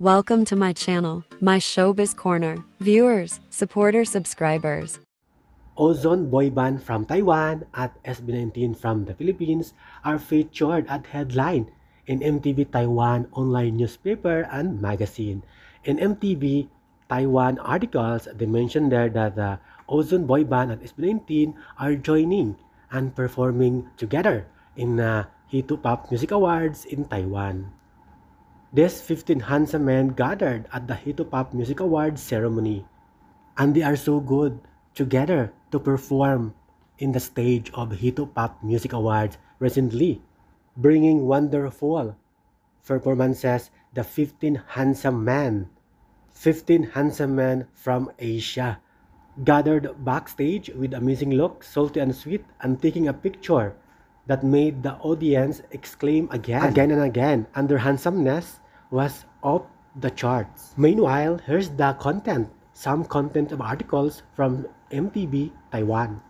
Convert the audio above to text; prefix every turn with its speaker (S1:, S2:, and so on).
S1: Welcome to my channel, my Showbiz Corner. Viewers, supporters, subscribers.
S2: Ozone boy band from Taiwan at SB19 from the Philippines are featured at headline in MTV Taiwan online newspaper and magazine. In MTV Taiwan articles, they mentioned there that the Ozone boy band and SB19 are joining and performing together in Hitopop Music Awards in Taiwan. These 15 handsome men gathered at the Hitopop Music Awards ceremony, and they are so good together to perform in the stage of Hitopop Music Awards recently, bringing wonderful performances. The 15 handsome men from Asia, gathered backstage with amazing looks, salty and sweet, and taking a picture that made the audience exclaim again and again, and their handsomeness was off the charts. Meanwhile, here's the content, some content of articles from MTV Taiwan.